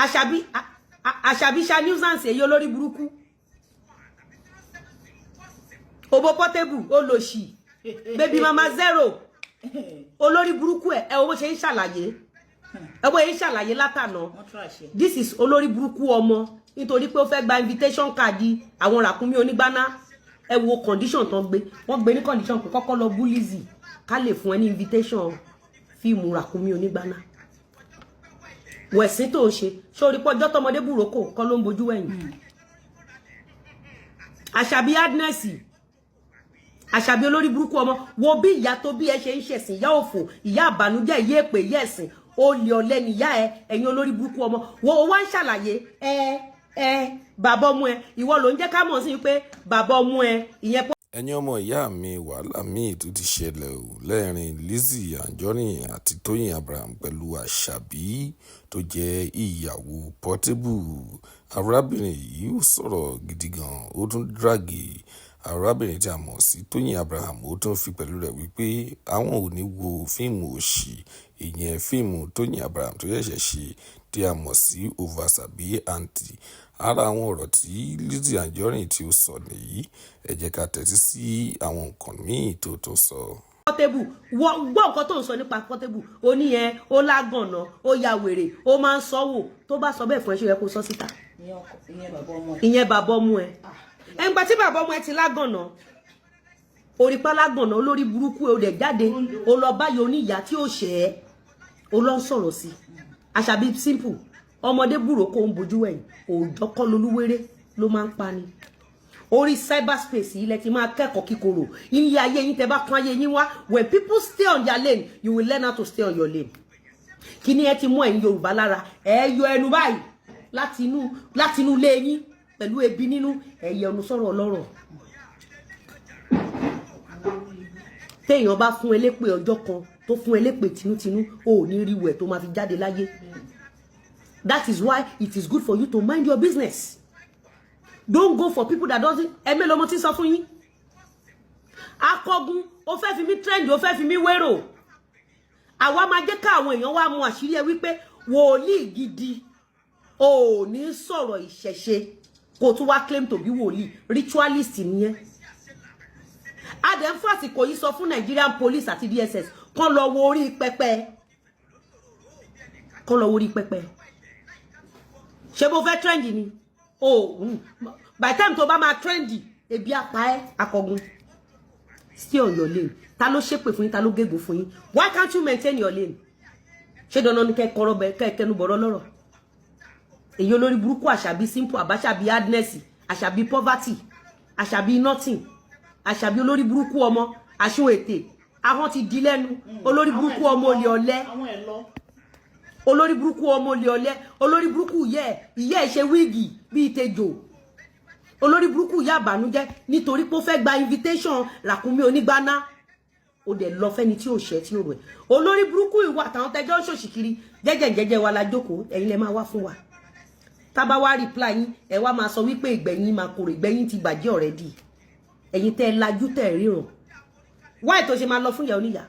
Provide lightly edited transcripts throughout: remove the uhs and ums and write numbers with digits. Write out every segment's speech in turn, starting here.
Àṣàbí ṣa nuisance èyí olórí burúkú Obo Portable olóṣì baby mama zero olórí burúkú ẹ owó ṣe ń ṣàlàyé owó yìí ṣàlàyé látànà this is olórí burúkú ọmọ nítorí pé ó fẹ́ gba invitation card àwọn Ràkúnmí onígbáná ẹ wo condition tán gbé wọ́n gbé ní condition pé kọ́kọ́ lọ bú Lizzy ká lè fún ẹ ní invitation fíìmù Ràkúnmí onígbáná wẹ̀sìn tó ṣe sórí pọ́jọ́ tọmọdé bùrókò kọ́ ló ń bojú ẹ̀yìn Àṣàbí Agnes Àṣàbí olórí burúkú ọmọ wo bí ìyá tó bí ẹ ṣe ń ṣẹ̀sìn ìyá òfò ìyá àbànújẹ́ ìyá èpè ìyá ẹ̀sìn ó lè ọ̀lẹ níyà ẹ ẹ̀yin olórí burúkú ọmọ wo wá ń ṣàlàyé bàbá ọmọ ẹ ìwọ ló ń jẹ́ ká mọ̀ sí pé bàbá ọmọ ẹ ìyẹn. ẹ̀yin ọmọ ìyá mi wàhálà míì tó ti ṣẹlẹ̀ o lẹ́rìn Lizzy Anjorin àti Tóyìn Abraham pẹ̀lú Àṣàbí tó jẹ́ ìyàwó Portable arábìnrin yìí ó sọ̀rọ̀ gidi gan ó tún dráàgì arábìnrin tí a mọ̀ sí Tóyìn Abraham ó tún fi pẹ̀lú rẹ̀ wípé àwọn ò ní wo fíìmù òṣì ìyẹn fíìmù Tóyìn Abraham tó ṣẹ̀ṣẹ̀ ṣe tí a mọ̀ sí Oversabi Aunty ara àwọn ọ̀rọ̀ tí Lizzy Anjorin tí ó sọ nìyí ẹ jẹ́ ká tẹ́tí sí àwọn nǹkan míì tó sọ. Portable wọ́n gbọ́ nǹkan tó ń sọ nípa Portable ó ní yẹn ó lágànná ó ya wèrè ó máa ń sọ́wọ́ tó bá sọ bẹ́ẹ̀ fún ẹ ṣe yẹ kó sọ síta ìyẹn bàbá ọmọ ẹ ẹngbà tí bàbá ọmọ ẹ ti lágànná orípa lágànná olórí burúkú ẹ ó dẹ̀ jáde ó lọ báyìí oníyà tí ó ṣẹ̀ ẹ́ ó lọ ń sọ̀rọ̀ sí Àṣàbí simple ọmọdé bùrókò ń bojú ẹ̀yìn òòjọ́ kọ́ lolúwéré ló máa ń pani orí cyberspace yìí lẹ ti máa kẹ́kọ̀ọ́ kíkorò ilé ayé yín tẹ́ bá pọ́n ayé yín wá when people stay on their lane you will learn how to stay on your lane kí ni ẹ ti mú ẹ̀yin Yorùbá lára ẹ yọ ẹnu báyìí láti inú ilé yín pẹ̀lú ebi nínú ẹ yẹ ọnu sọ̀rọ̀ ọlọ́rọ̀ téèyàn bá fún elépè ọjọ́ kan tó fún elépè tinútinú ò ní rí wẹ̀ tó máa fi jáde láyé. That is why it is good for you to mind your business. Don't go for people that doesn't. Ẹ̀mẹ́ lọmọ tí sọ fún yín. Akọgun, ó fẹ́ fi mí trend, ó fẹ́ fi mí wérò. Àwa máa jẹ́ ká àwọn èèyàn wá mọ̀ àṣírí ẹ wípé wòlíì gidi ò ní sọ̀rọ̀ ìṣẹ̀ṣe kó tún wá claim to be wòlíì ritualist nìyẹn. Adem fásitì kò yí sọ fún Nigerian police àti DSS kán lọ wo orí pẹpẹ. Kán lọ wo orí pẹpẹ. Ṣé bó fẹ́ trendy ni by the time tó bá máa trendy ebi apa ẹ akọgun stay on your lane ta ló ṣépè fún yín ta ló gégùn fún yín why can't you maintain your lane ṣé dandan ni kẹ́ kọ́rọ̀ bẹ kẹ́ kẹnu bọ̀rọ̀ lọ́rọ̀ èyí olórí burúkú Àṣàbí simple Àṣàbí Agnes Àṣàbí poverty Àṣàbí nothing Àṣàbí olórí burúkú ọmọ aṣọ ètè ahọ́n ti di lẹ́nu olórí burúkú ọmọ olè ọ̀lẹ olórí burúkú ọmọ olè ọ̀lẹ olórí burúkú ìyẹ́ ẹ̀ ṣe wíìgì bíi tejò olórí burúkú ìyá àbànújẹ́ nítorí pé ó fẹ́ gba invitation Ràkúnmí onígbáná ó dẹ̀ lọ fẹ́ni tí ò ṣẹ́ tí ò rẹ̀ olórí burúkú ìwà àtàwọn tẹjọ́ ń ṣòṣìkiri jẹ́jẹ́ wa la jókòó ẹ̀yin lẹ máa wá fún wa tá bá wá reply yín ẹ wá máa sọ wípé ìgbẹ̀yìn máa korò ìgbẹ̀yìn ti bàjẹ́ already ẹ̀yin tẹ́ lajú tẹ́ ríran why tó ṣe máa lọ fún ìyá oníyà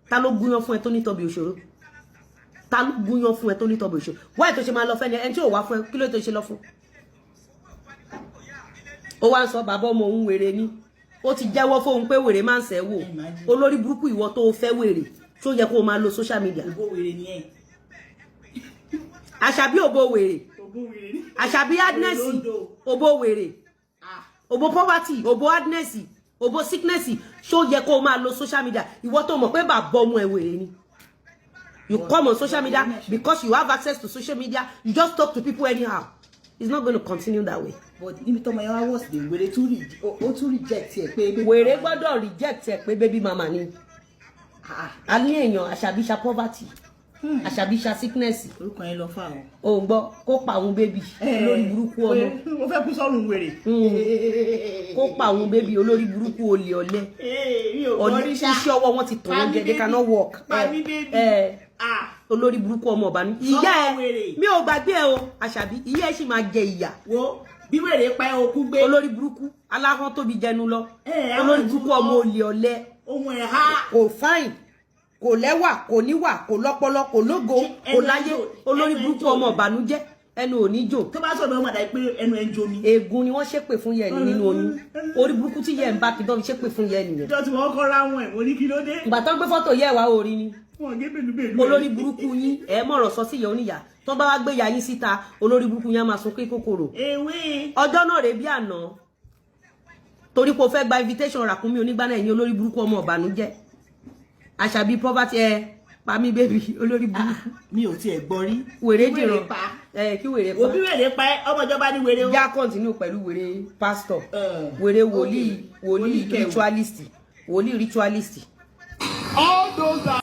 ta ló gúnyán fún ẹ tó ní tọ́bi òṣòro ta ló gúnyán fún ẹ tó ní tọ́bi òṣòro why tó ṣe máa lọ fẹ́ni ẹni tí ò wá fún ẹ kí ló tó ṣe lọ fún ó wá ń sọ bàbá ọmọ òun wèrè ni ó ti jẹ́wọ́ fóun pé wèrè máa ń sẹ́ wò olórí burúkú ìwọ tó fẹ́ wèrè tó yẹ kó o máa lo social media Àṣàbí òbó wèrè Àṣàbí Agnes òbó wèrè òbó poverty òbó Agnes òbó sickness ṣó yẹ kó o máa lo social media ìwọ tó mọ̀ pé bàbá ọmọ ẹ wèrè ni you come on social media because you have access to social media you just talk to people anyhow it's not going to continue that way. But níbi tọ́mọ yẹn wá wọ́ọ̀sì dé wèrè tún reject ẹ̀ pé wèrè gbọ́dọ̀ reject ẹ̀ pé baby mama ni a ní èèyàn Àṣàbíṣà poverty Àṣàbíṣà sickness orúkọ yẹn lọ fà ó gbọ́ kó pa àwọn baby olórí burúkú ọmọ mo fẹ́ kú sọ́run wèrè kó pa àwọn baby olórí burúkú olè ọ̀lẹ iṣẹ́ ọwọ́ wọn ti tàn wọ́n jẹ they cannot work olórí burúkú ọmọ ọba ní ìyá ẹ mi ò gbàgbé ẹ o Àṣàbí ìyá ẹ sì máa jẹ ìyà wo bí wèrè pa okú gbé olórí burúkú aláhán tóbi jẹnu lọ olórí burúkú ọmọ olè ọ̀lẹ ohun ẹ̀ ha kò fáìn kò lẹ́wà kò níwà kò lọ́pọlọ kò lógo kò láyé olórí burúkú ọmọ ìbànújẹ́ ẹnu ò ní jò. tó bá sọ̀rọ̀ ọmọ dàí pé ẹnu ẹ̀ ń jo mi. Ègún ni wọ́n ṣépè fún yẹn nínú oyún. Orí burúkú tí yẹn ń bá kìdán fi ṣépè fún yẹn nìyẹn. ìjọ tí wọ́n kọ́ ráwọn ẹ̀ mo ní kí ló dé. Ìgbà tó ń gbé fọ́tò yẹ̀ wá orí ni. wọ́n gé bèlúbèlú. Olórí burúkú yín ẹ mọ̀rọ̀ sọ sí ìyá oníyà tó bá wá gbé ìyá yín síta olórí burúkú yín á máa sunkún kòkòrò. ewé. Ọjọ́ náà rè bí àná torí pé o fẹ́ gba invitation Ràkúnmí onígbànà ẹ̀yìn olórí burúkú ọmọ ọ̀bànújẹ́ Àṣàbí poverty pami baby olórí burúkú. mi ò tiẹ̀ gbọ́ rí. Wèrè dìran kí wèrè pa. òbí wèrè pa ẹ́ ọmọ ìjọba ní wèrè o. Já continue pẹ̀lú wèrè pastor wèrè wòlíì ritualist wòlíì ritualist. all those are